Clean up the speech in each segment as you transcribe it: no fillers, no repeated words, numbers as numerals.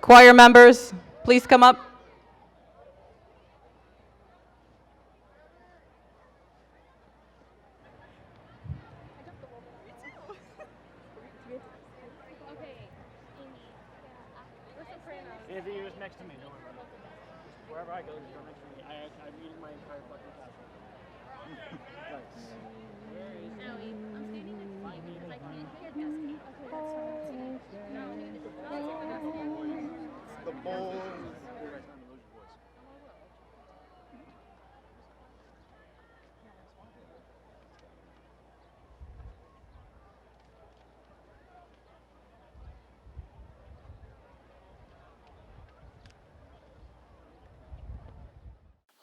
Choir members, please come up. Anthony, you're just next to me. Don't worry about it. Wherever I go, just go next to me. I'm eating my entire fucking casserole. Nice. No, I'm standing in front because I can't hear Dusty. The bowl.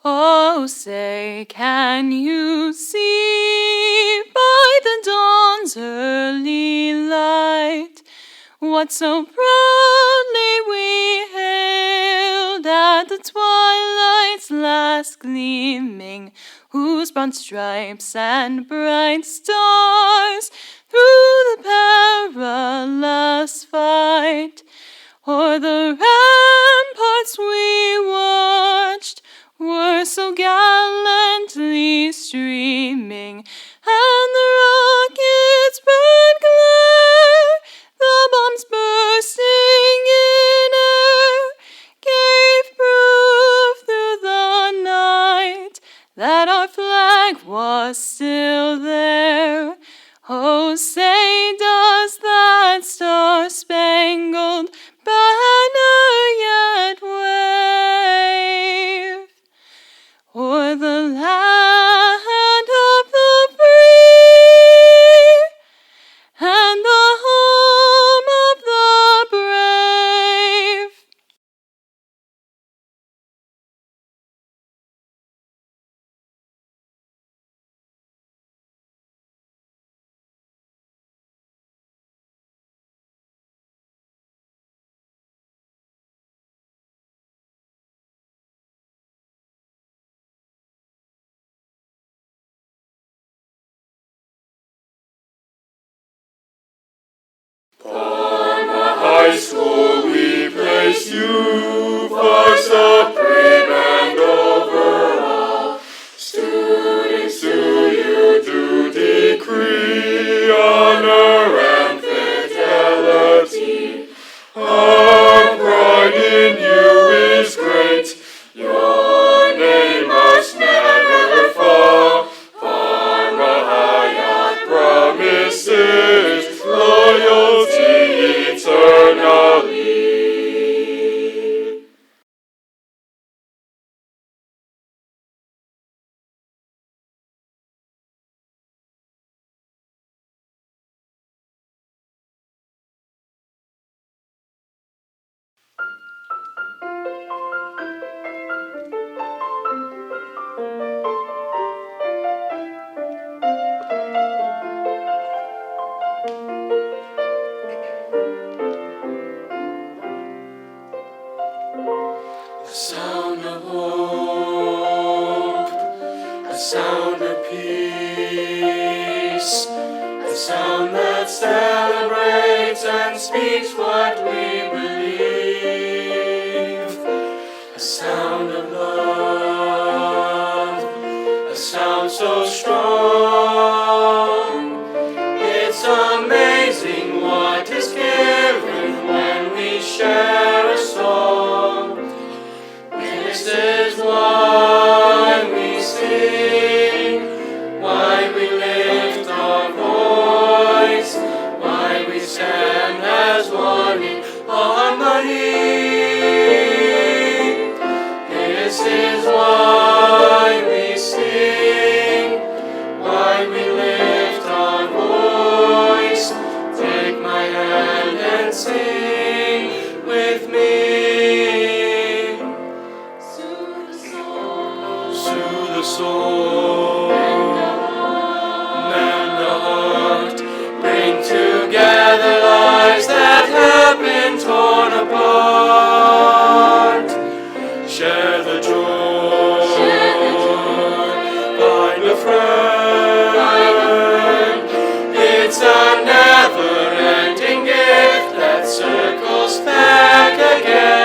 Oh, say, can you see by the dawn's early light what so proudly we hailed at the twilight's last gleaming, whose broad stripes and bright stars through the perilous fight o'er the ramparts we watched were so gallantly streaming, and the rockets' bright glare, the bombs bursting in air, gave proof through the night that our flag was still there. Oh, say, does that star-spangled banner yet wave o'er the land of the free and the home of the brave? Parma High School, we place you for supreme and overall. Students, do you do decree honor and fidelity? Our pride in you is great. Your name must never fall. Parma High promises loyalty eternally. A sound of hope, a sound of peace, a sound that celebrates and speaks what we believe, a sound of love, a sound so strong. It's amazing what is given when we share a song. This is why we sing, why we lift our voice, why we stand as one in harmony. This is why we sing, why we lift our voice. Take my hand and sing with me. Soothe the soul and the heart, bring together lives that have been torn apart. Share the joy, find a friend. It's a never-ending gift that circles back again.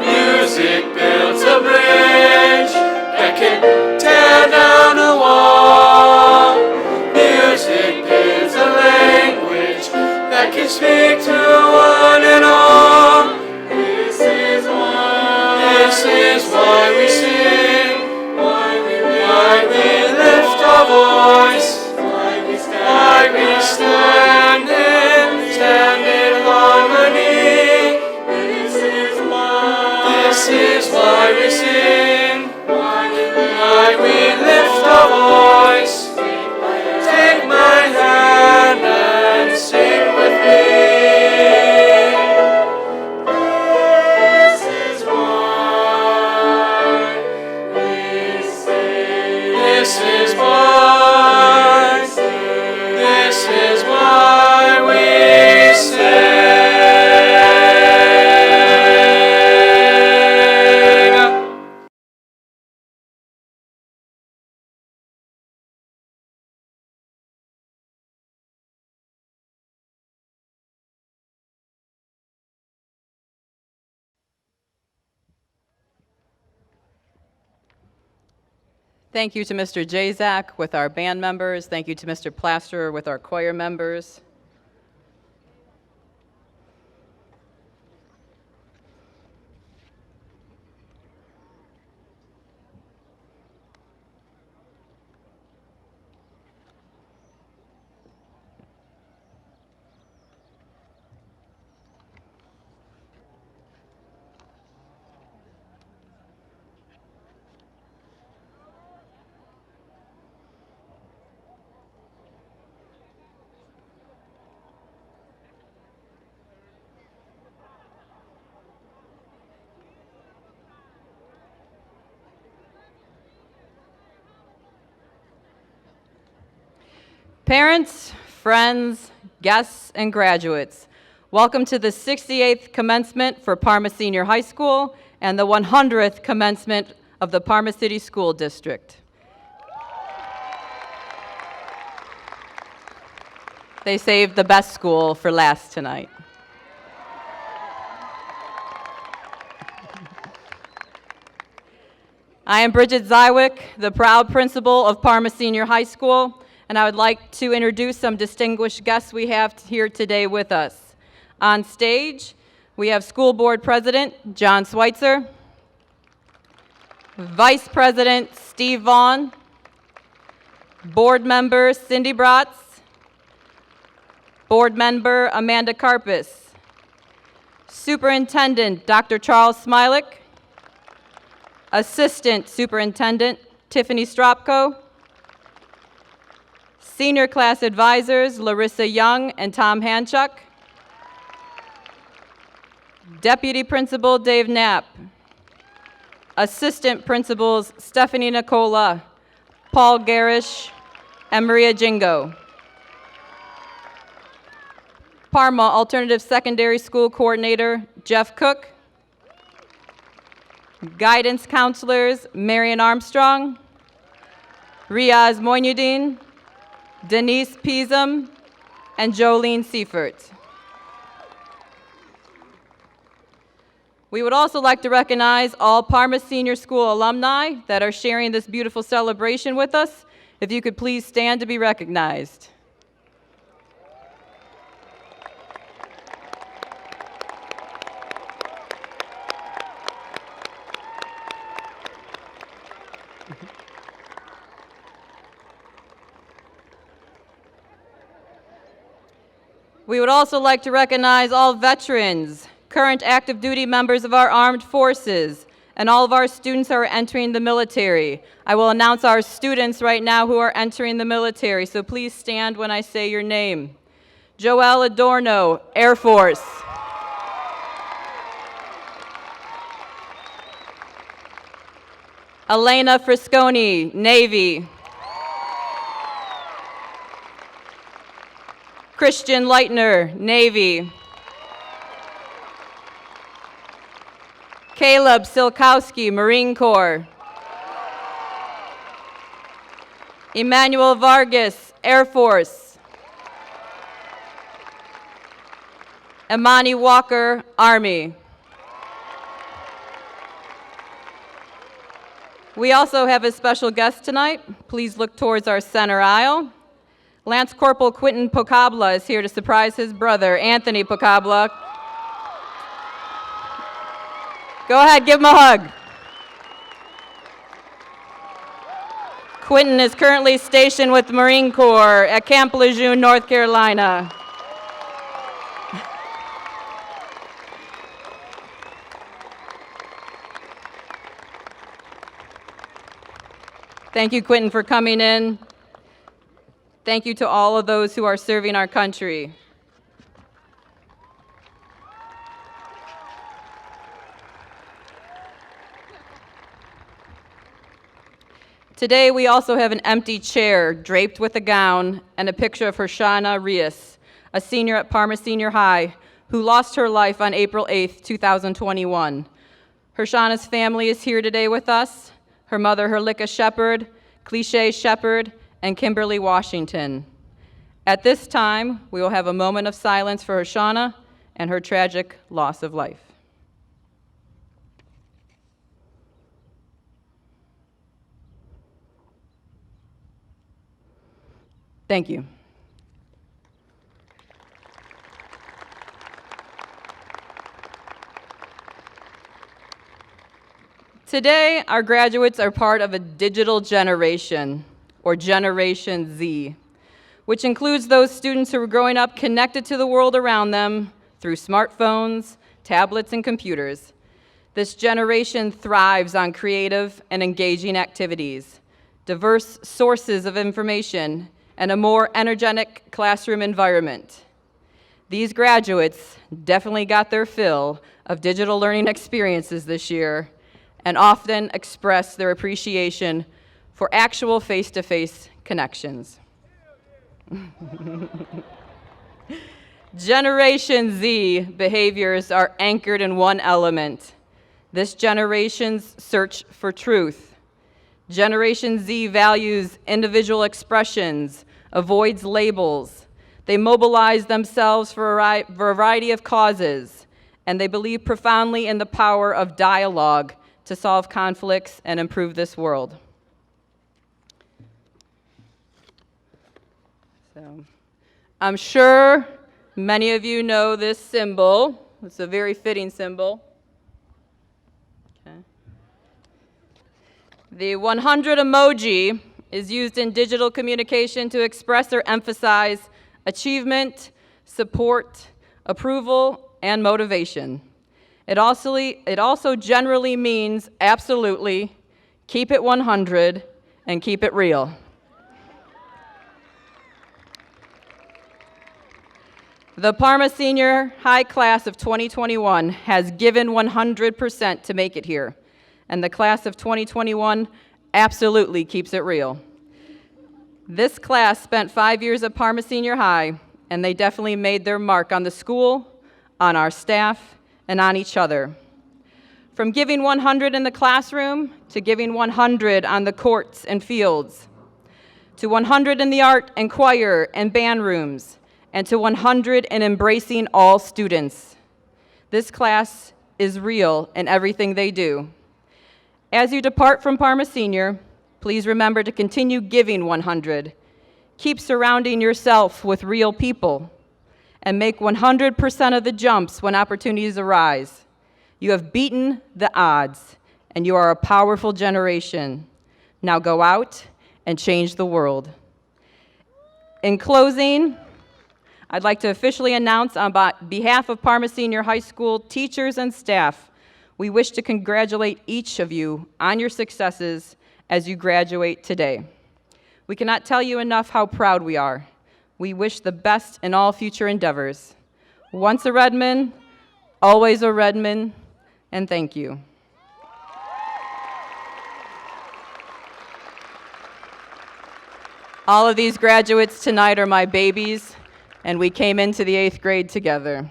Music builds a bridge that can tear down a wall. Music is a language that can speak to one and all. This is why we sing, why we lift our voice, why we stand in harmony. This is why we sing, why we lift our voice. Take my hand and sing with me. This is why we sing. This is why we sing. Thank you to Mr. Jazak with our band members. Thank you to Mr. Plasterer with our choir members. Parents, friends, guests, and graduates, welcome to the 68th commencement for Parma Senior High School and the 100th commencement of the Parma City School District. They saved the best school for last tonight. I am Bridget Zywick, the proud principal of Parma Senior High School, and I would like to introduce some distinguished guests we have here today with us. On stage, we have School Board President John Schweitzer, Vice President Steve Vaughn, Board Member Cindy Bratz, Board Member Amanda Karpus, Superintendent Dr. Charles Smilik, Assistant Superintendent Tiffany Stropko, Senior Class Advisors Larissa Young and Tom Hanchuk, Deputy Principal Dave Knapp, Assistant Principals Stephanie Nicola, Paul Garish, and Maria Jingo. Parma Alternative Secondary School Coordinator Jeff Cook, Guidance Counselors Marion Armstrong, Riaz Moinuddin, Denise Peasam, and Jolene Seifert. We would also like to recognize all Parma Senior School alumni that are sharing this beautiful celebration with us. If you could please stand to be recognized. We would also like to recognize all veterans, current active duty members of our armed forces, and all of our students who are entering the military. I will announce our students right now who are entering the military, so please stand when I say your name. Joelle Adorno, Air Force. Elena Frisconi, Navy. Christian Leitner, Navy. Caleb Silkowski, Marine Corps. Emmanuel Vargas, Air Force. Imani Walker, Army. We also have a special guest tonight. Please look towards our center aisle. Lance Corporal Quentin Pocabla is here to surprise his brother, Anthony Pocabla. Go ahead, give him a hug. Quentin is currently stationed with the Marine Corps at Camp Lejeune, North Carolina. Thank you, Quentin, for coming in. Thank you to all of those who are serving our country. Today, we also have an empty chair draped with a gown and a picture of Hershana Rios, a senior at Parma Senior High, who lost her life on April 8th, 2021. Hershana's family is here today with us. Her mother, Herlika Shepard, Cliche Shepard, and Kimberly Washington. At this time, we will have a moment of silence for Hershana and her tragic loss of life. Thank you. Today, our graduates are part of a digital generation, or Generation Z, which includes those students who are growing up connected to the world around them through smartphones, tablets, and computers. This generation thrives on creative and engaging activities, diverse sources of information, and a more energetic classroom environment. These graduates definitely got their fill of digital learning experiences this year, and often express their appreciation for actual face-to-face connections. Generation Z behaviors are anchored in one element: this generation's search for truth. Generation Z values individual expressions, avoids labels. They mobilize themselves for a variety of causes, and they believe profoundly in the power of dialogue to solve conflicts and improve this world. So, I'm sure many of you know this symbol. It's a very fitting symbol. Okay. The 100 emoji is used in digital communication to express or emphasize achievement, support, approval, and motivation. It also generally means absolutely, keep it 100, and keep it real. The Parma Senior High class of 2021 has given 100% to make it here, and the class of 2021 absolutely keeps it real. This class spent 5 years at Parma Senior High, and they definitely made their mark on the school, on our staff, and on each other. From giving 100 in the classroom to giving 100 on the courts and fields, to 100 in the art and choir and band rooms, and to 100 in embracing all students. This class is real in everything they do. As you depart from Parma Senior, please remember to continue giving 100. Keep surrounding yourself with real people, and make 100% of the jumps when opportunities arise. You have beaten the odds, and you are a powerful generation. Now go out and change the world. In closing, I'd like to officially announce on behalf of Parma Senior High School teachers and staff, we wish to congratulate each of you on your successes as you graduate today. We cannot tell you enough how proud we are. We wish the best in all future endeavors. Once a Redman, always a Redman, and thank you. All of these graduates tonight are my babies, and we came into the 8th grade together.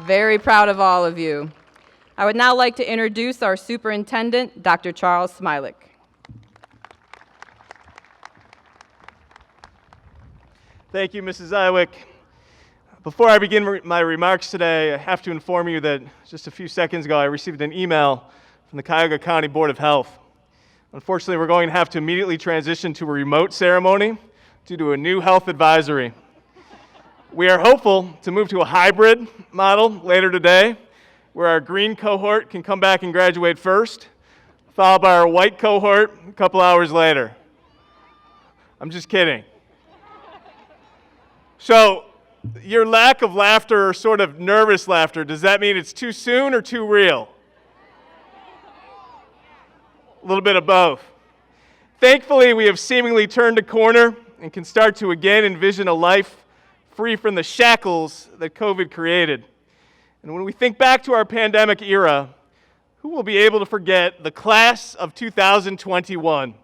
Very proud of all of you. I would now like to introduce our superintendent, Dr. Charles Smilik. Thank you, Mrs. Iwick. Before I begin my remarks today, I have to inform you that just a few seconds ago I received an email from the Cuyahoga County Board of Health. Unfortunately, we're going to have to immediately transition to a remote ceremony due to a new health advisory. We are hopeful to move to a hybrid model later today, where our green cohort can come back and graduate first, followed by our white cohort a couple hours later. I'm just kidding. So, your lack of laughter or sort of nervous laughter, does that mean it's too soon or too real? A little bit of both. Thankfully, we have seemingly turned a corner and can start to again envision a life free from the shackles that COVID created. And when we think back to our pandemic era, who will be able to forget the class of 2021?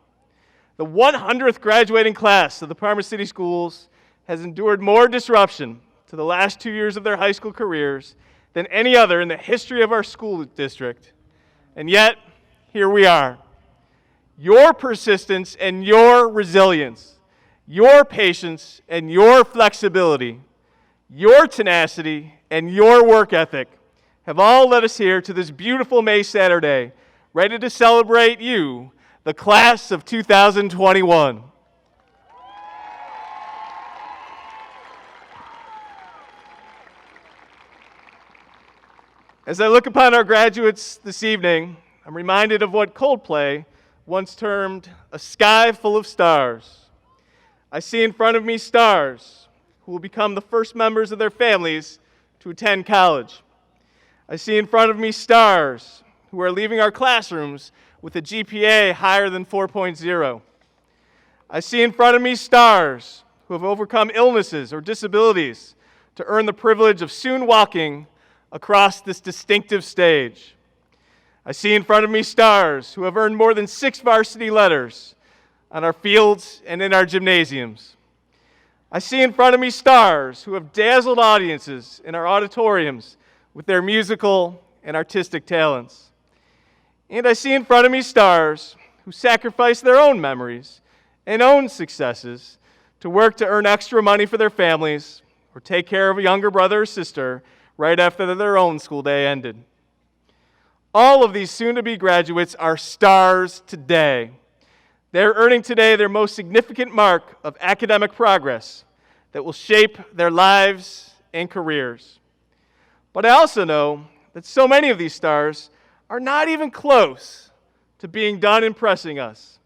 The 100th graduating class of the Parma City Schools has endured more disruption to the last 2 years of their high school careers than any other in the history of our school district. And yet, here we are. Your persistence and your resilience, your patience and your flexibility, your tenacity and your work ethic have all led us here to this beautiful May Saturday, ready to celebrate you, the class of 2021. As I look upon our graduates this evening, I'm reminded of what Coldplay once termed a sky full of stars. I see in front of me stars who will become the first members of their families to attend college. I see in front of me stars who are leaving our classrooms with a GPA higher than 4.0. I see in front of me stars who have overcome illnesses or disabilities to earn the privilege of soon walking across this distinctive stage. I see in front of me stars who have earned more than 6 varsity letters on our fields and in our gymnasiums. I see in front of me stars who have dazzled audiences in our auditoriums with their musical and artistic talents. And I see in front of me stars who sacrifice their own memories and own successes to work to earn extra money for their families or take care of a younger brother or sister right after their own school day ended. All of these soon-to-be graduates are stars today. They're earning today their most significant mark of academic progress that will shape their lives and careers. But I also know that so many of these stars are not even close to being done impressing us.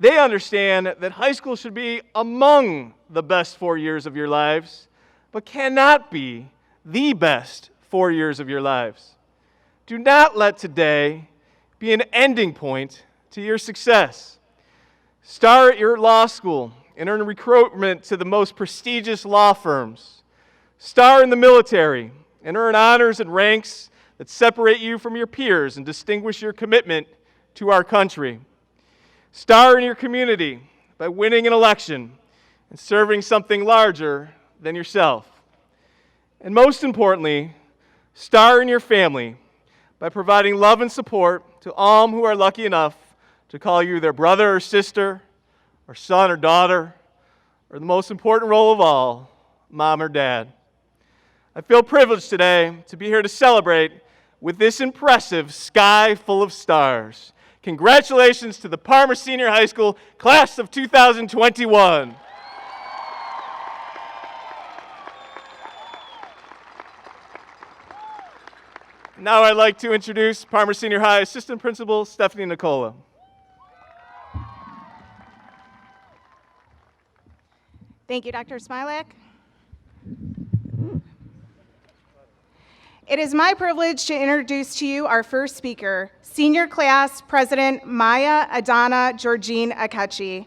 They understand that high school should be among the best 4 years of your lives, but cannot be the best 4 years of your lives. Do not let today be an ending point to your success. Star at your law school and earn recruitment to the most prestigious law firms. Star in the military and earn honors and ranks that separate you from your peers and distinguish your commitment to our country. Star in your community by winning an election and serving something larger than yourself. And most importantly, star in your family by providing love and support to all who are lucky enough to call you their brother or sister, or son or daughter, or the most important role of all, mom or dad. I feel privileged today to be here to celebrate with this impressive sky full of stars. Congratulations to the Parma Senior High School class of 2021. Now I'd like to introduce Parma Senior High Assistant Principal Stephanie Nicola. Thank you, Dr. Smilak. It is my privilege to introduce to you our first speaker, Senior Class President Maya Adana Georgine Akechi.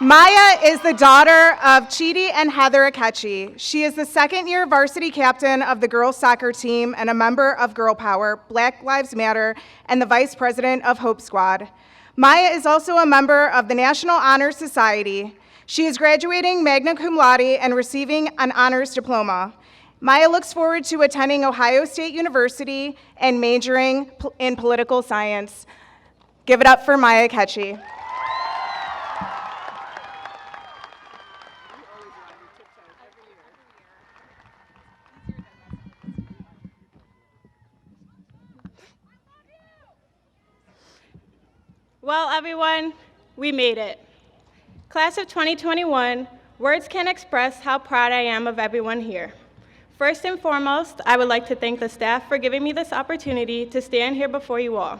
Maya is the daughter of Chidi and Heather Akechi. She is the second-year varsity captain of the girls' soccer team and a member of Girl Power, Black Lives Matter, and the vice president of Hope Squad. Maya is also a member of the National Honor Society. She is graduating magna cum laude and receiving an honors diploma. Maya looks forward to attending Ohio State University and majoring in political science. Give it up for Maya Akechi. Well, everyone, we made it. Class of 2021, words can't express how proud I am of everyone here. First and foremost, I would like to thank the staff for giving me this opportunity to stand here before you all.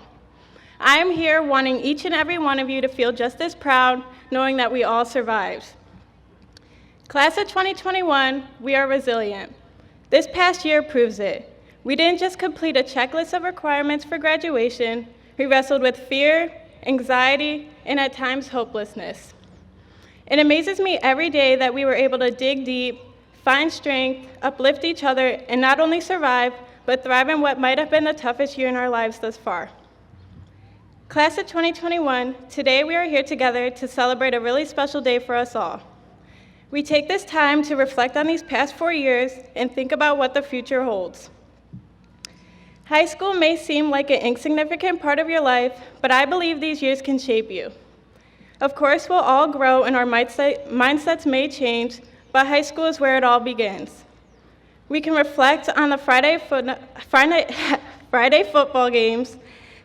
I am here wanting each and every one of you to feel just as proud, knowing that we all survived. Class of 2021, we are resilient. This past year proves it. We didn't just complete a checklist of requirements for graduation, we wrestled with fear, anxiety, and at times hopelessness. It amazes me every day that we were able to dig deep, find strength, uplift each other, and not only survive, but thrive in what might have been the toughest year in our lives thus far. Class of 2021, today we are here together to celebrate a really special day for us all. We take this time to reflect on these past 4 years and think about what the future holds. High school may seem like an insignificant part of your life, but I believe these years can shape you. Of course, we'll all grow and our mindsets may change, but high school is where it all begins. We can reflect on the Friday football games,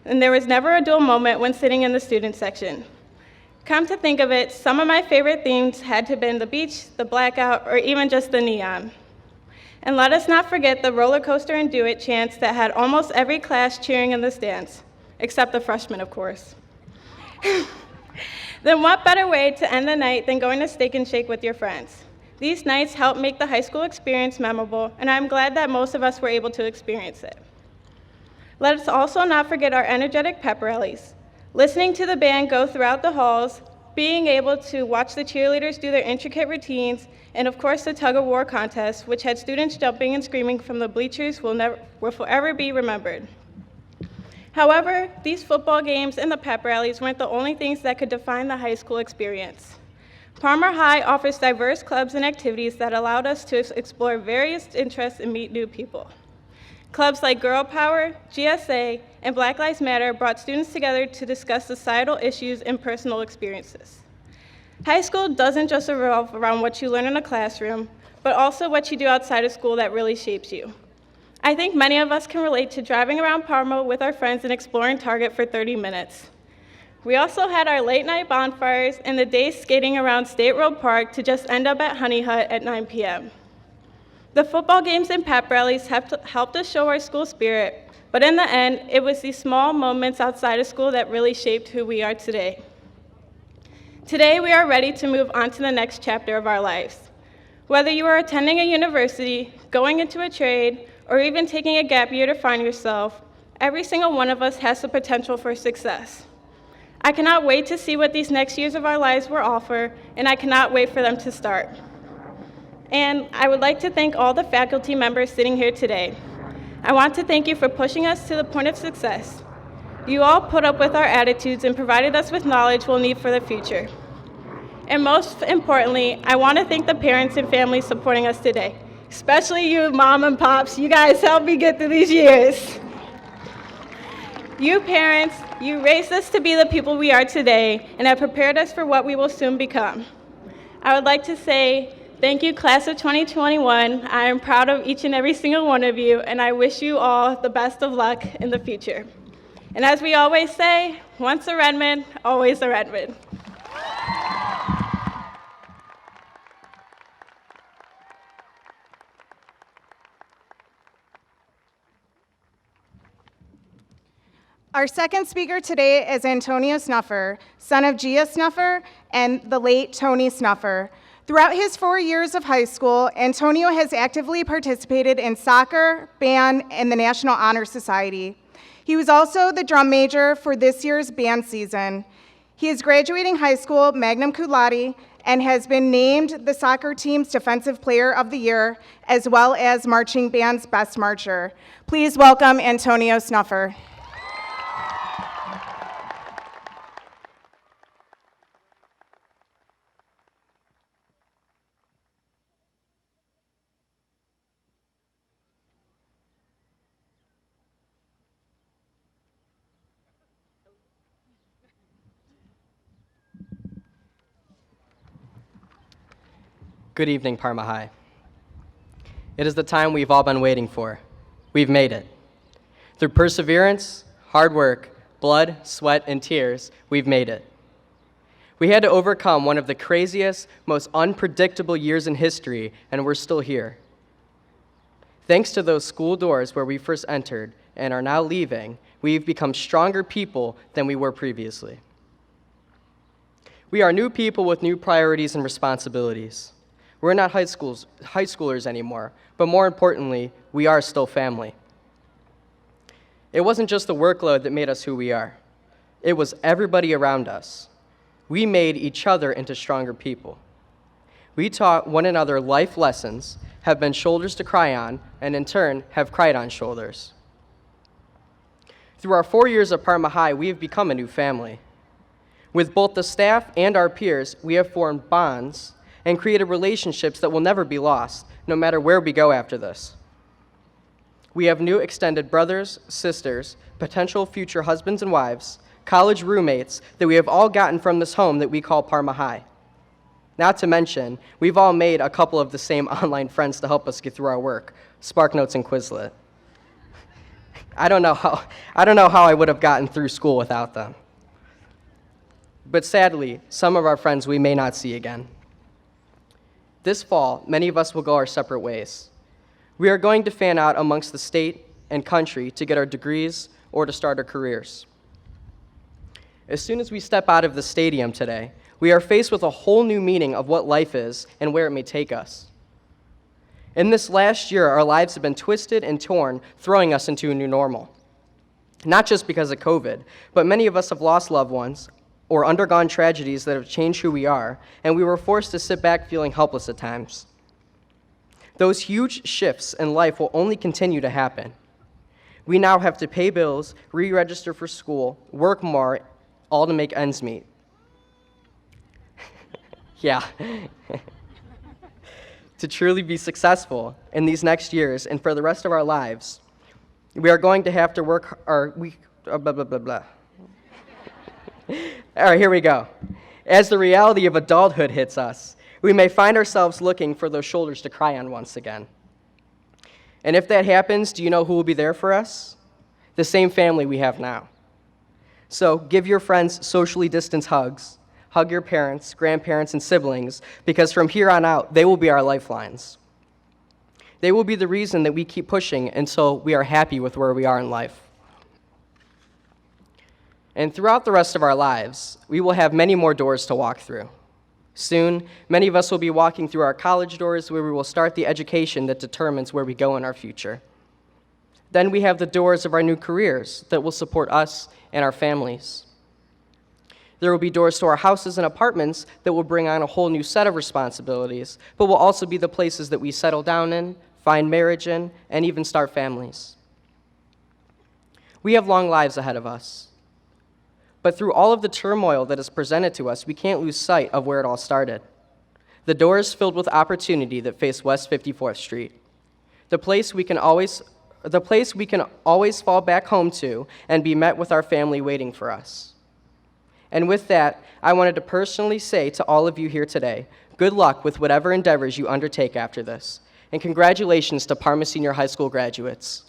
and there was never a dull moment when sitting in the student section. Come to think of it, some of my favorite themes had to have been the beach, the blackout, or even just the neon. And let us not forget the roller coaster and do it chants that had almost every class cheering in the stands, except the freshmen, of course. Then what better way to end the night than going to Steak and Shake with your friends? These nights help make the high school experience memorable, and I'm glad that most of us were able to experience it. Let us also not forget our energetic pep rallies. Listening to the band go throughout the halls, being able to watch the cheerleaders do their intricate routines, and of course the tug-of-war contest, which had students jumping and screaming from the bleachers, will forever be remembered. However, these football games and the pep rallies weren't the only things that could define the high school experience. Parma High offers diverse clubs and activities that allowed us to explore various interests and meet new people. Clubs like Girl Power, GSA, and Black Lives Matter brought students together to discuss societal issues and personal experiences. High school doesn't just revolve around what you learn in a classroom, but also what you do outside of school that really shapes you. I think many of us can relate to driving around Parma with our friends and exploring Target for 30 minutes. We also had our late night bonfires and the days skating around State Road Park to just end up at Honey Hut at 9 p.m. The football games and pep rallies helped us show our school spirit, but in the end, it was these small moments outside of school that really shaped who we are today. Today, we are ready to move on to the next chapter of our lives. Whether you are attending a university, going into a trade, or even taking a gap year to find yourself, every single one of us has the potential for success. I cannot wait to see what these next years of our lives will offer, and I cannot wait for them to start. And I would like to thank all the faculty members sitting here today. I want to thank you for pushing us to the point of success. You all put up with our attitudes and provided us with knowledge we'll need for the future. And most importantly, I want to thank the parents and families supporting us today, especially you, Mom and Pops. You guys helped me get through these years. You parents, you raised us to be the people we are today and have prepared us for what we will soon become. I would like to say, thank you, Class of 2021. I am proud of each and every single one of you, and I wish you all the best of luck in the future. And as we always say, once a Redmond, always a Redmond. Our second speaker today is Antonio Snuffer, son of Gia Snuffer and the late Tony Snuffer. Throughout his 4 years of high school, Antonio has actively participated in soccer, band, and the National Honor Society. He was also the drum major for this year's band season. He is graduating high school magna cum laude and has been named the soccer team's Defensive Player of the Year, as well as marching band's Best Marcher. Please welcome Antonio Snuffer. Good evening, Parma High. It is the time we've all been waiting for. We've made it. Through perseverance, hard work, blood, sweat, and tears, we've made it. We had to overcome one of the craziest, most unpredictable years in history, and we're still here. Thanks to those school doors where we first entered and are now leaving, we've become stronger people than we were previously. We are new people with new priorities and responsibilities. We're not high schoolers anymore, but more importantly, we are still family. It wasn't just the workload that made us who we are. It was everybody around us. We made each other into stronger people. We taught one another life lessons, have been shoulders to cry on, and in turn, have cried on shoulders. Through our 4 years at Parma High, we have become a new family. With both the staff and our peers, we have formed bonds and created relationships that will never be lost, no matter where we go after this. We have new extended brothers, sisters, potential future husbands and wives, college roommates that we have all gotten from this home that we call Parma High. Not to mention, we've all made a couple of the same online friends to help us get through our work, SparkNotes and Quizlet. I don't know how I would have gotten through school without them. But sadly, some of our friends we may not see again. This fall, many of us will go our separate ways. We are going to fan out amongst the state and country to get our degrees or to start our careers. As soon as we step out of the stadium today, we are faced with a whole new meaning of what life is and where it may take us. In this last year, our lives have been twisted and torn, throwing us into a new normal. Not just because of COVID, but many of us have lost loved ones or undergone tragedies that have changed who we are, and we were forced to sit back feeling helpless at times. Those huge shifts in life will only continue to happen. We now have to pay bills, re-register for school, work more, all to make ends meet. Yeah. To truly be successful in these next years and for the rest of our lives, we are going to have to work blah, blah, blah, blah. All right, here we go. As the reality of adulthood hits us, we may find ourselves looking for those shoulders to cry on once again. And if that happens, do you know who will be there for us? The same family we have now. So give your friends socially distanced hugs, hug your parents, grandparents, and siblings, because from here on out, they will be our lifelines. They will be the reason that we keep pushing until we are happy with where we are in life. And throughout the rest of our lives, we will have many more doors to walk through. Soon, many of us will be walking through our college doors where we will start the education that determines where we go in our future. Then we have the doors of our new careers that will support us and our families. There will be doors to our houses and apartments that will bring on a whole new set of responsibilities, but will also be the places that we settle down in, find marriage in, and even start families. We have long lives ahead of us. But through all of the turmoil that is presented to us, we can't lose sight of where it all started. The door is filled with opportunity that face West 54th Street, the place we can always fall back home to and be met with our family waiting for us. And with that, I wanted to personally say to all of you here today, good luck with whatever endeavors you undertake after this, and congratulations to Parma Senior High School graduates.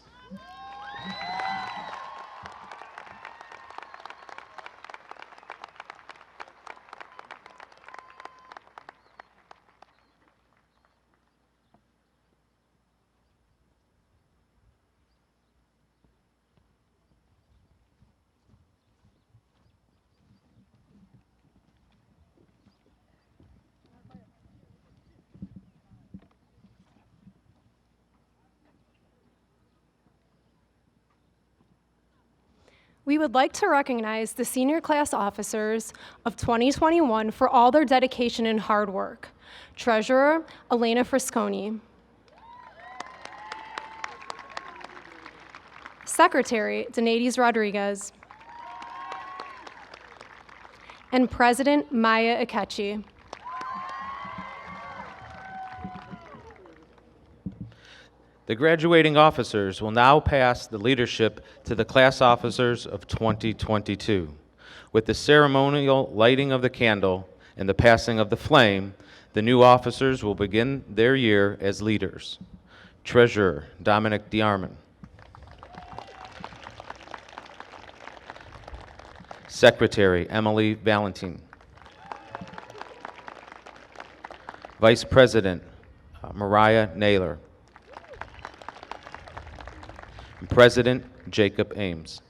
We would like to recognize the senior class officers of 2021 for all their dedication and hard work. Treasurer, Elena Frisconi. Secretary, Denades Rodriguez. And President, Maya Akechi. The graduating officers will now pass the leadership to the class officers of 2022. With the ceremonial lighting of the candle and the passing of the flame, the new officers will begin their year as leaders. Treasurer, Dominic DeArmond. Secretary Emily Valentine. Vice President Mariah Naylor. And President Jacob Ames.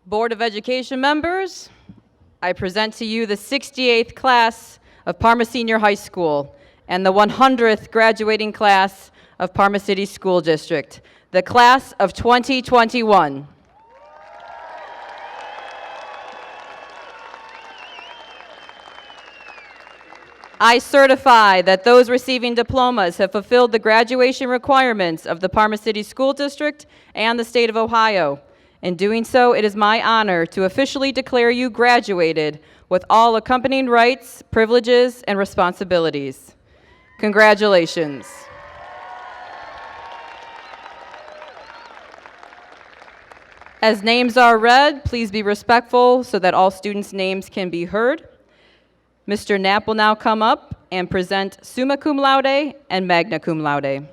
Board of Education members, I present to you the 68th class of Parma Senior High School and the 100th graduating class of Parma City School District, the class of 2021. I certify that those receiving diplomas have fulfilled the graduation requirements of the Parma City School District and the state of Ohio. In doing so, it is my honor to officially declare you graduated with all accompanying rights, privileges, and responsibilities. Congratulations. As names are read, please be respectful so that all students' names can be heard. Mr. Knapp will now come up and present summa cum laude and magna cum laude.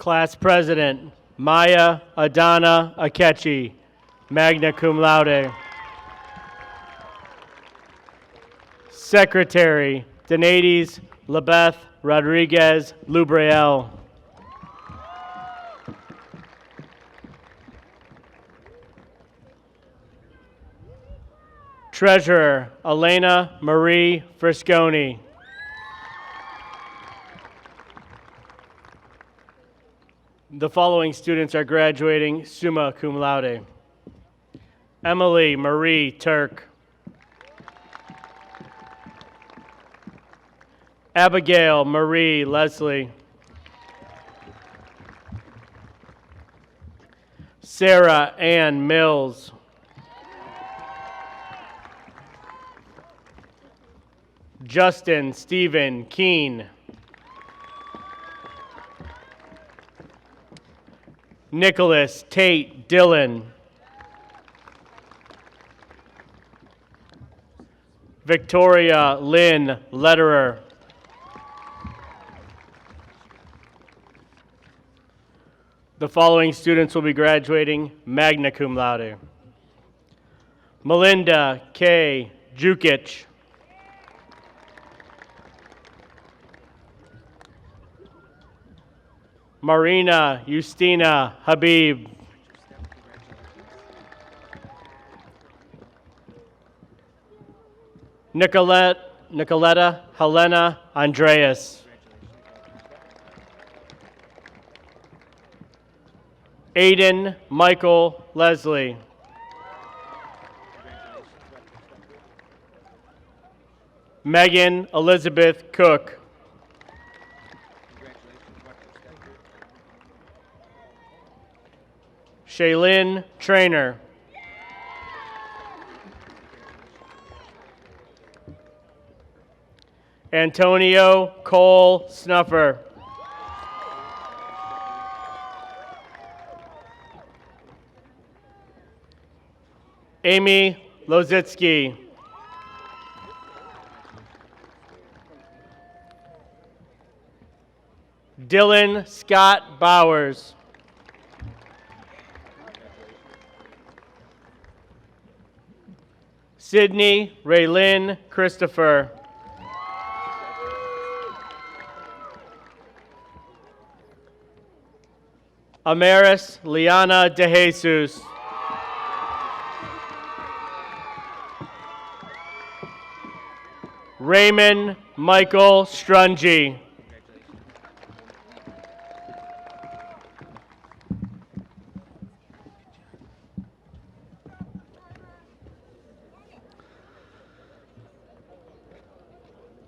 Class President, Maya Adana Akechi, magna cum laude. Secretary, Donades Lebeth Rodriguez Lubriel. Treasurer, Elena Marie Frisconi. The following students are graduating summa cum laude. Emily Marie Turk. Abigail Marie Leslie. Sarah Ann Mills. Justin Stephen Keene. Nicholas Tate Dillon. Victoria Lynn Lederer. The following students will be graduating magna cum laude. Melinda K. Jukic. Marina Justina Habib. Nicoletta Helena Andreas. Aiden Michael Leslie. Megan Elizabeth Cook. Shaylin Trainer. Antonio Cole Snuffer. Amy Lozitsky. Dylan Scott Bowers. Sydney Raylyn Christopher. Amaris Liana De Jesus. Raymond Michael Strungy.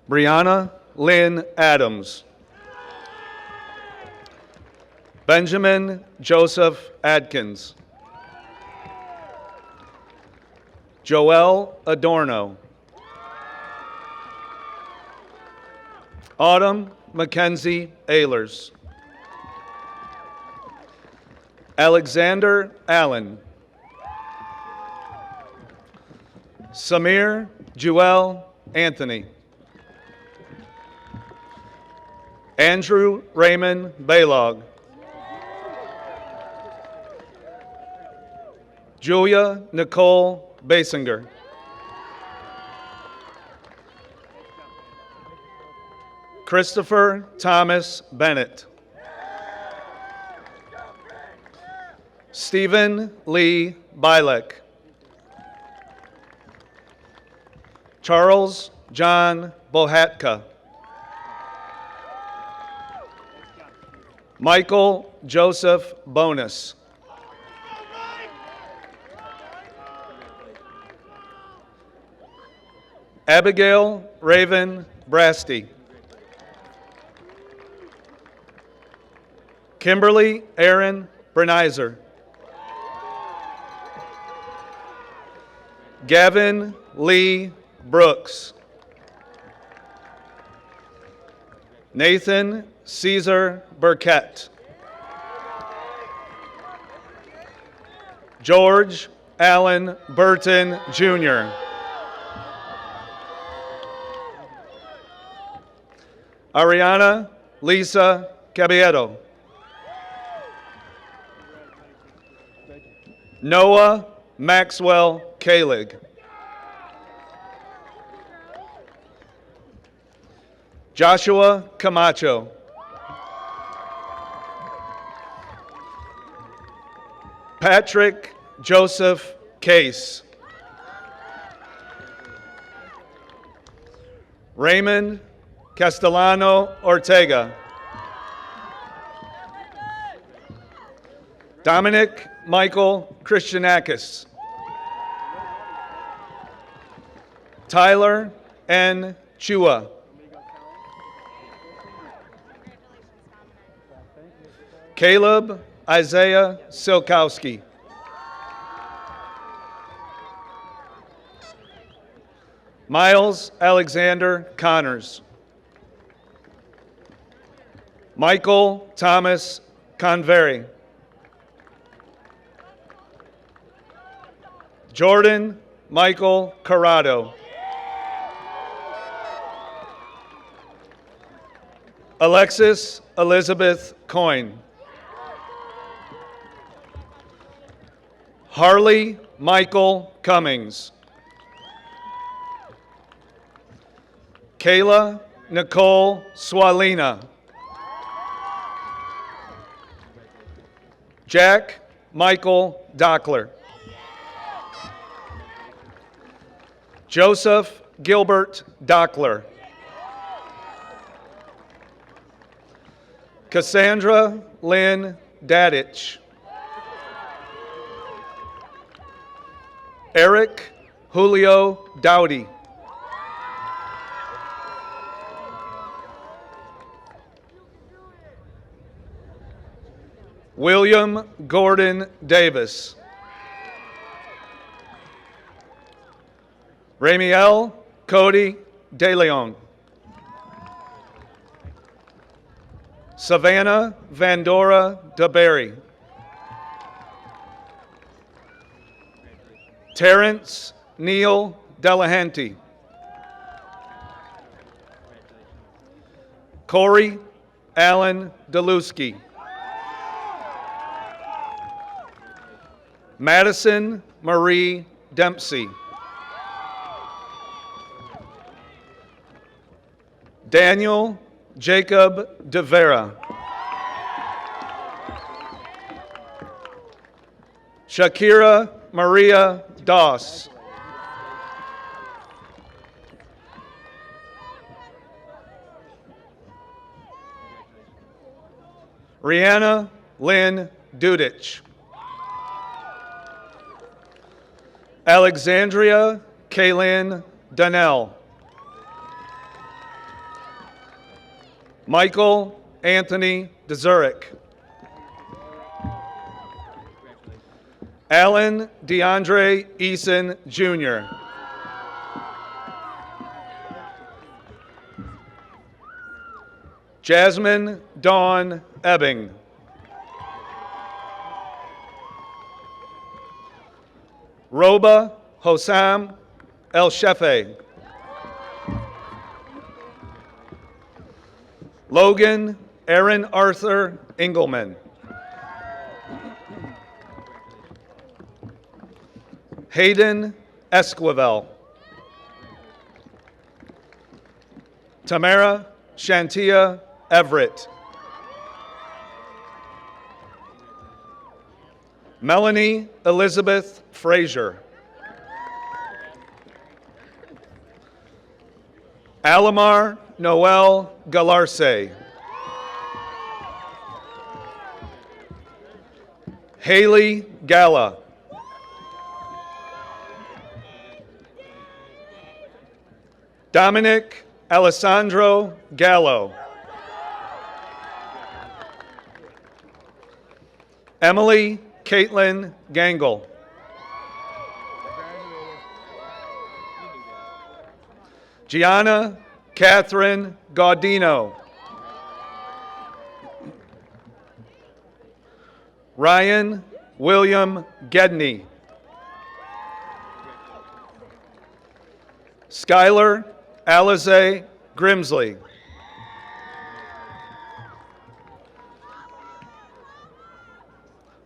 Brianna Lynn Adams. Benjamin Joseph Adkins. Joel Adorno. Autumn Mackenzie Ehlers. Alexander Allen. Samir Joel Anthony. Andrew Raymond Baylog. Julia Nicole Basinger. Christopher Thomas Bennett. Stephen Lee Bilek. Charles John Bohatka. Michael Joseph Bonus. Abigail Raven Brasty. Kimberly Aaron Bernizer. Gavin Lee Brooks. Nathan Caesar Burkett. George Allen Burton, Jr. Ariana Lisa Caballero. Noah Maxwell Kalig. Joshua Camacho. Patrick Joseph Case. Raymond Castellano Ortega. Dominic Michael Christianakis. Tyler N. Chua. Caleb Isaiah Silkowski. Miles Alexander Connors. Michael Thomas Convery. Jordan Michael Corrado. Alexis Elizabeth Coyne. Harley Michael Cummings. Kayla Nicole Swalina. Jack Michael Dockler. Joseph Gilbert Dockler. Cassandra Lynn Dadich. Eric Julio Dowdy. William Gordon Davis. Ramiel Cody DeLeon. Savannah Vandora DeBerry. Terrence Neil Delahanty. Corey Allen Deluski. Madison Marie Dempsey. Daniel Jacob De Vera. Shakira Maria Doss. Rihanna Lynn Dudich. Alexandria Kaylin Donnell. Michael Anthony DeZurek. Alan DeAndre Eason Jr. Jasmine Dawn Ebbing. Roba Hossam El Shefe. Logan Aaron Arthur Engelman. Hayden Esquivel. Tamara Shantia Everett. Melanie Elizabeth Frazier. Alamar Noel Galarce. Haley Gala. Dominic Alessandro Gallo. Emily Caitlin Gangle. Gianna Catherine Gaudino. Ryan William Gedney. Skylar Alize Grimsley.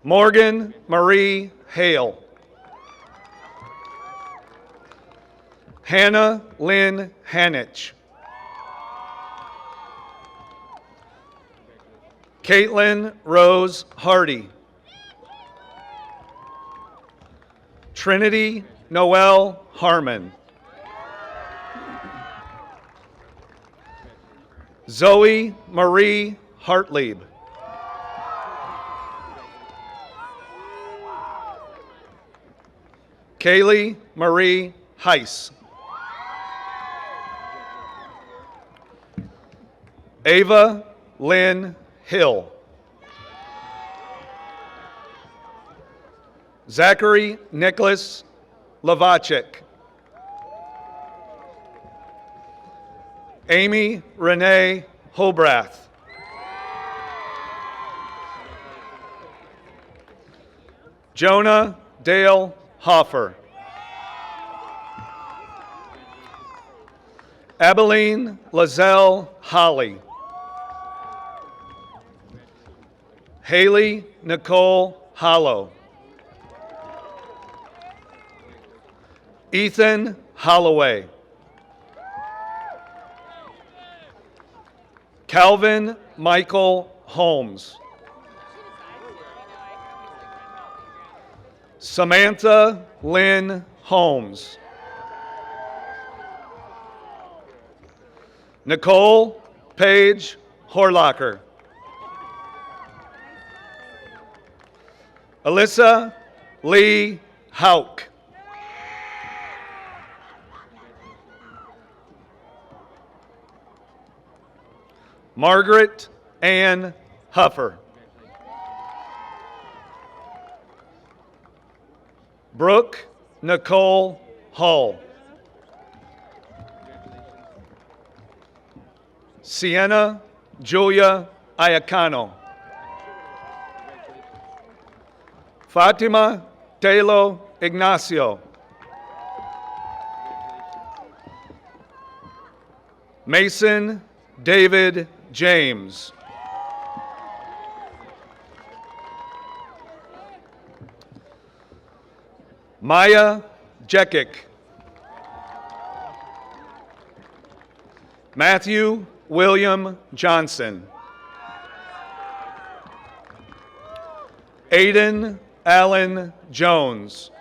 Morgan Marie Hale. Hannah Lynn Hanich. Caitlin Rose Hardy. Trinity Noel Harmon. Zoe Marie Hartlieb. Kaylee Marie Heiss. Ava Lynn Hill. Zachary Nicholas Lavacek. Amy Renee Hobrath. Jonah Dale Hoffer. Abilene Lazelle Holly. Haley Nicole Hollow. Ethan Holloway. Calvin Michael Holmes. Samantha Lynn Holmes. Nicole Paige Horlocker. Alyssa Lee Hauk. Margaret Ann Huffer. Brooke Nicole Hull. Sienna Julia Iacano. Fatima Telo Ignacio. Mason David James. Maya Jekic. Matthew William Johnson. Aiden Allen Jones.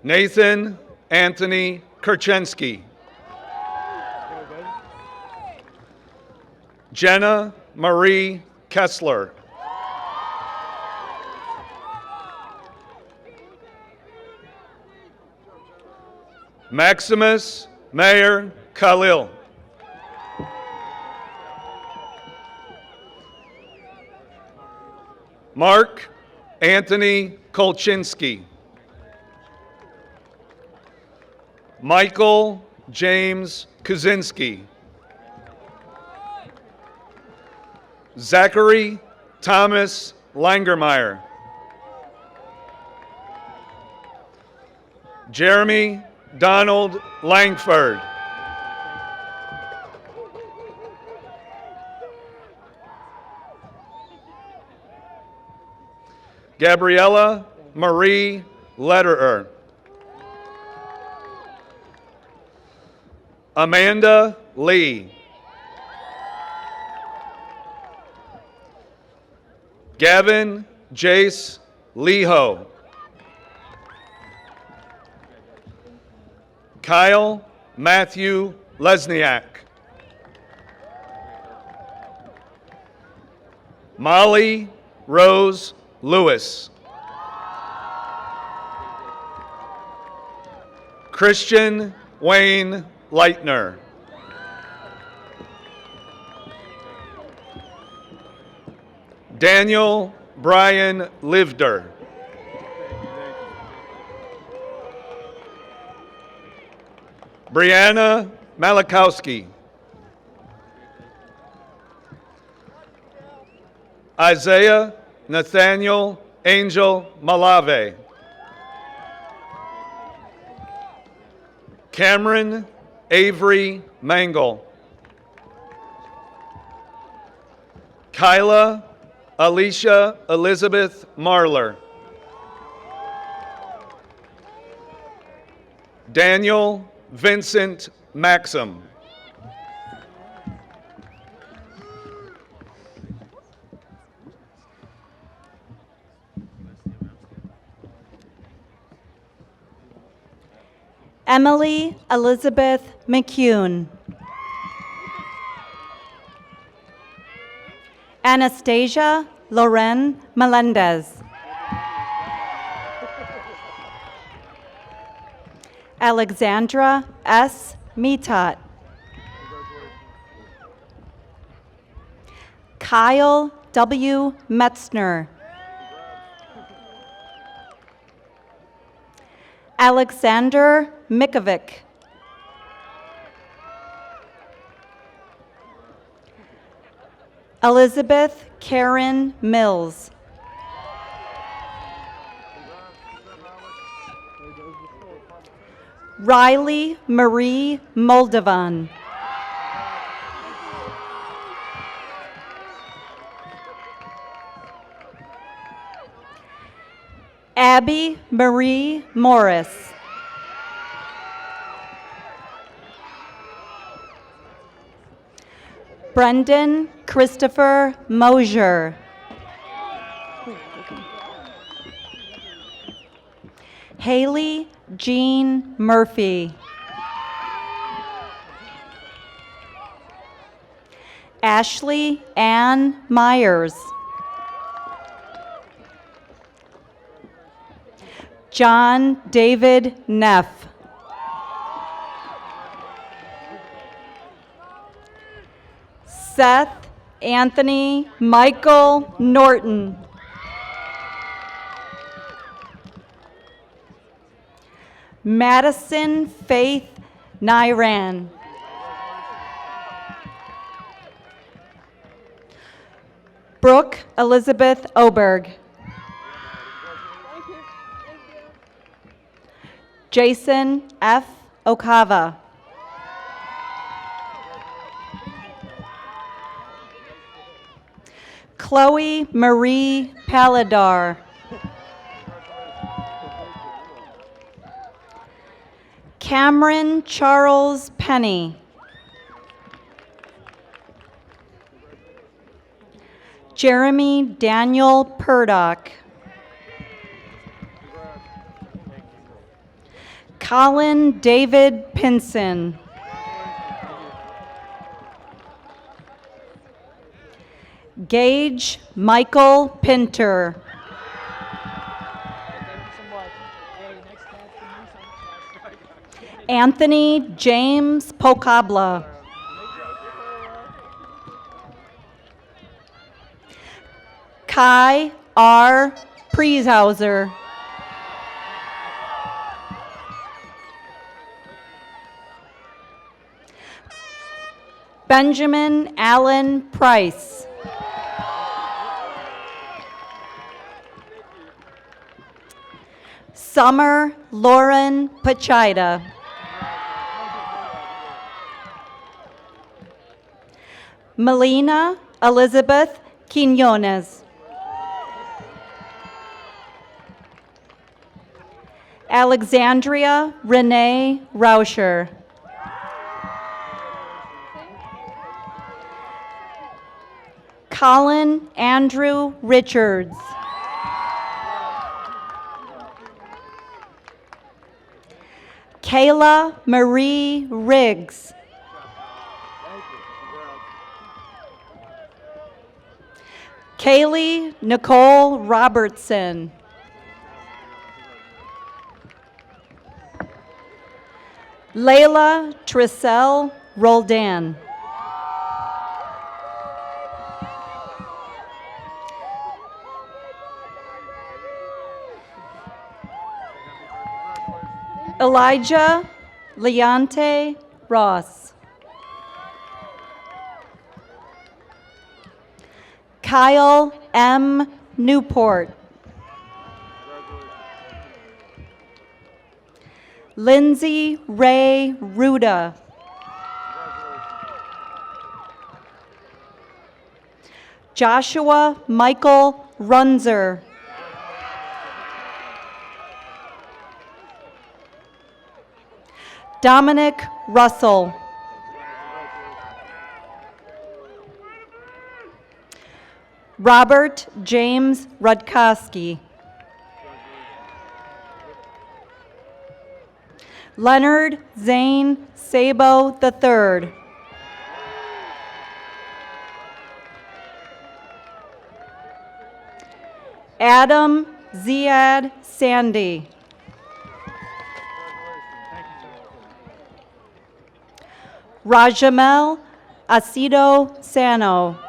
Nathan Anthony Kerchensky. Jenna Marie Kessler. Maximus Mayer Khalil. Mark Anthony Kolchinsky. Michael James Kuzinski. Zachary Thomas Langermeyer. Jeremy Donald Langford. Gabriella Marie Lederer. Amanda Lee. Gavin Jace Leho. Kyle Matthew Lesniak. Molly Rose Lewis. Christian Wayne Leitner. Daniel Brian Livder. Brianna Malakowski. Isaiah Nathaniel Angel Malave. Cameron Avery Mangle. Kyla Alicia Elizabeth Marler. Daniel Vincent Maxim. Emily Elizabeth McCune. Anastasia Loren Melendez. Alexandra S. Mitat. Kyle W. Metzner. Alexander Mikovic. Elizabeth Karen Mills. Riley Marie Moldovan. Abby Marie Morris. Brendan Christopher Mosier. Haley Jean Murphy. Ashley Ann Myers. John David Neff. Seth Anthony Michael Norton. Madison Faith Nyran. Brooke Elizabeth Oberg. Jason F. Okava. Chloe Marie Paladar. Cameron Charles Penny. Jeremy Daniel Purdock. Colin David Pinson. Gage Michael Pinter. Anthony James Pocabla. Kai R. Prieshauser. Benjamin Allen Price. Summer Lauren Pachida. Melina Elizabeth Quinones. Alexandria Renee Rauscher. Colin Andrew Richards. Kayla Marie Riggs. Kaylee Nicole Robertson. Layla Trissell Roldan. Elijah Leonte Ross. Kyle M. Newport. Lindsay Ray Ruda. Joshua Michael Runzer. Dominic Russell. Robert James Rudkowski. Leonard Zane Sabo III. Adam Ziad Sandy. Rajamel Asido Sano.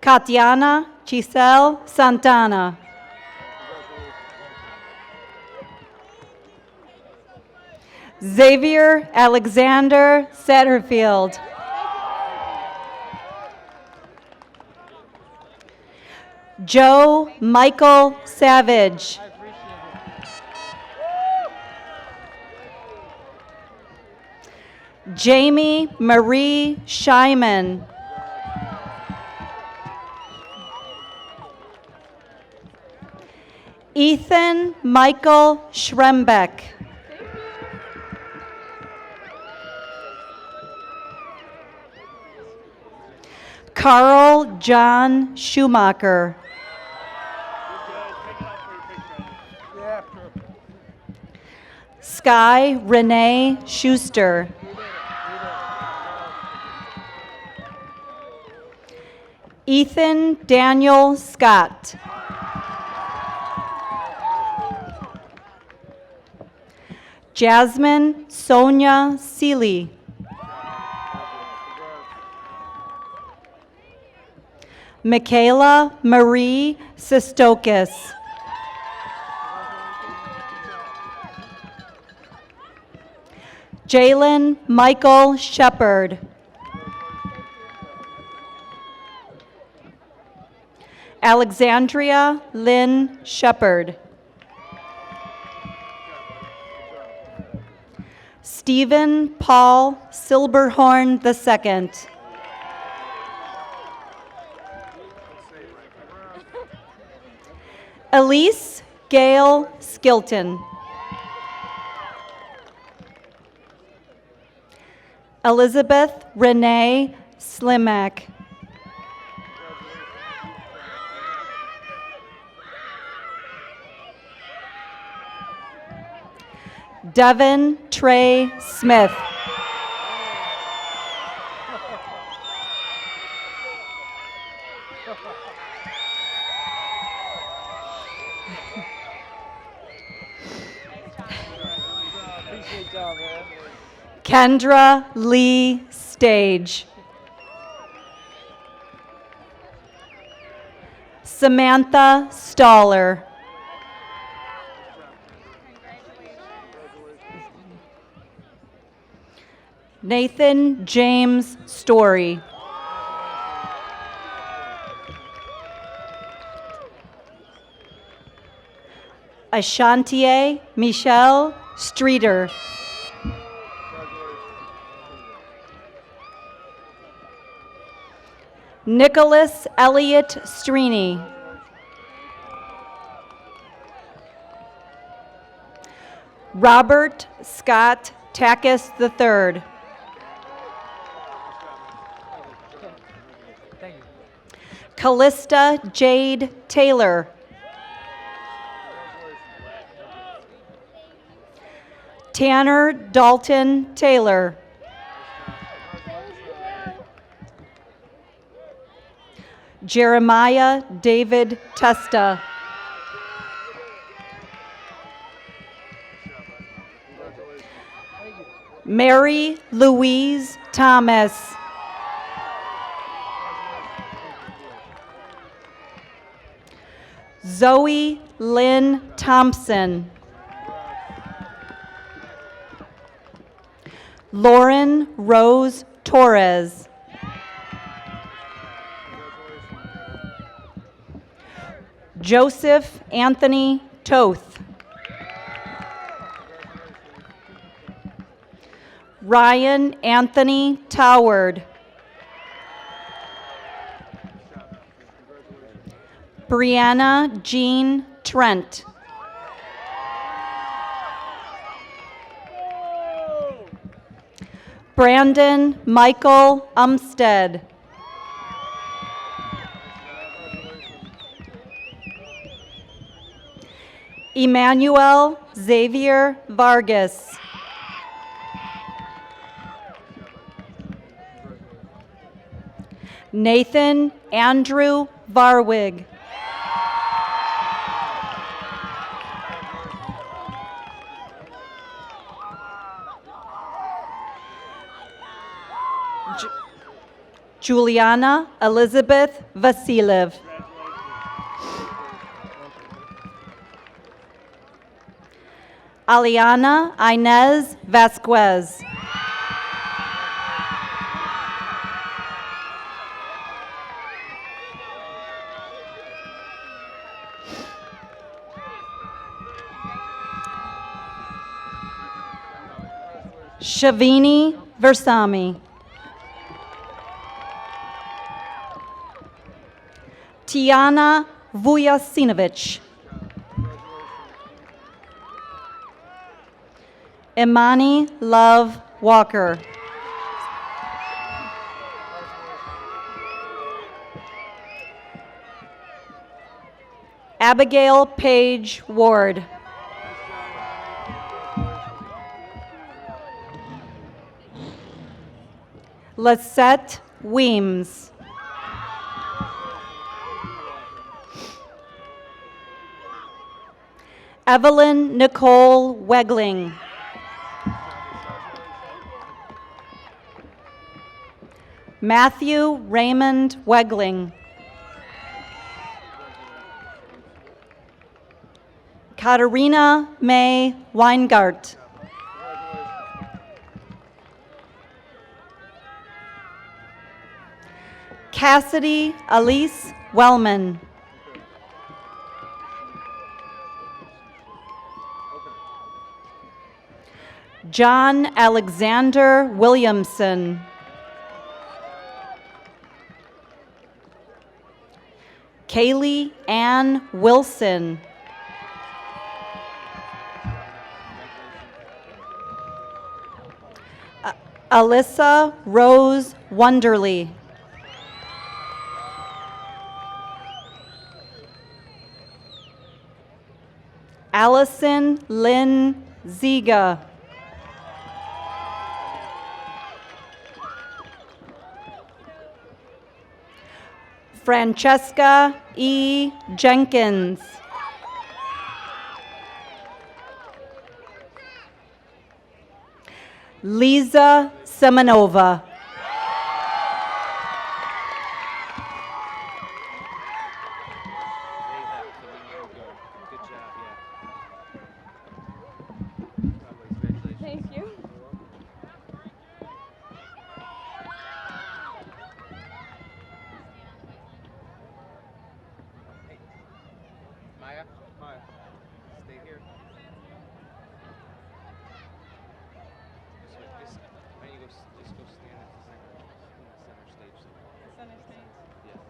Katiana Giselle Santana. Xavier Alexander Satterfield. Joe Michael Savage. Jamie Marie Scheiman. Ethan Michael Schrembeck. Carl John Schumacher. Sky Renee Schuster. Ethan Daniel Scott. Jasmine Sonia Seeley. Michaela Marie Sistokis. Jalen Michael Shepard. Alexandria Lynn Shepard. Stephen Paul Silberhorn II. Elise Gail Skilton. Elizabeth Renee Slimak. Devin Trey Smith. Appreciate y'all, man. Kendra Lee Stage. Samantha Staller. Nathan James Story. Ashantier Michelle Streeter. Nicholas Elliott Streeny. Robert Scott Takis III. Callista Jade Taylor. Tanner Dalton Taylor. Jeremiah David Testa. Mary Louise Thomas. Zoe Lynn Thompson. Lauren Rose Torres. Joseph Anthony Toth. Ryan Anthony Toward. Brianna Jean Trent. Brandon Michael Umstead. Emmanuel Xavier Vargas. Nathan Andrew Varwig. Juliana Elizabeth Vasilev. Aliana Inez Vasquez. Shavini Versami. Tiana Vujasinovich. Imani Love Walker. Abigail Page Ward. Lisette Weems. Evelyn Nicole Wegling. Matthew Raymond Wegling. Katarina May Weingart. Cassidy Elise Wellman. John Alexander Williamson. Kaylee Ann Wilson. Alyssa Rose Wonderly. Allison Lynn Ziga. Francesca E. Jenkins. Lisa Semenova. Thank you. Maya? Maya, stay here. Just go stand at the center stage. Center stage. Yeah.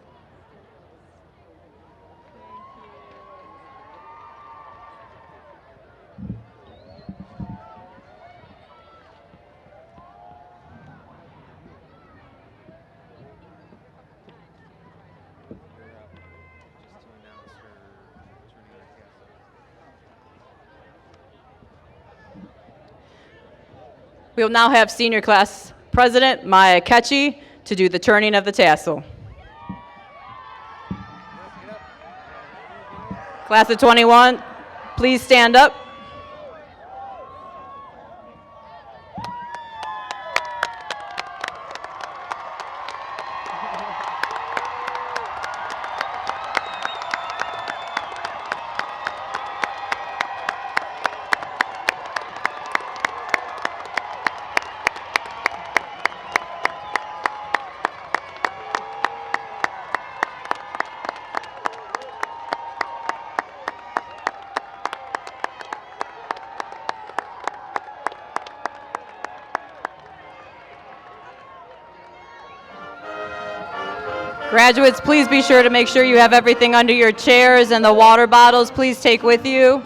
Just to announce her turning her castle. We will now have Senior Class President Maya Ketchy to do the turning of the tassel. Class of 21, please stand up. Graduates, please be sure to make sure you have everything under your chairs, and the water bottles please take with you.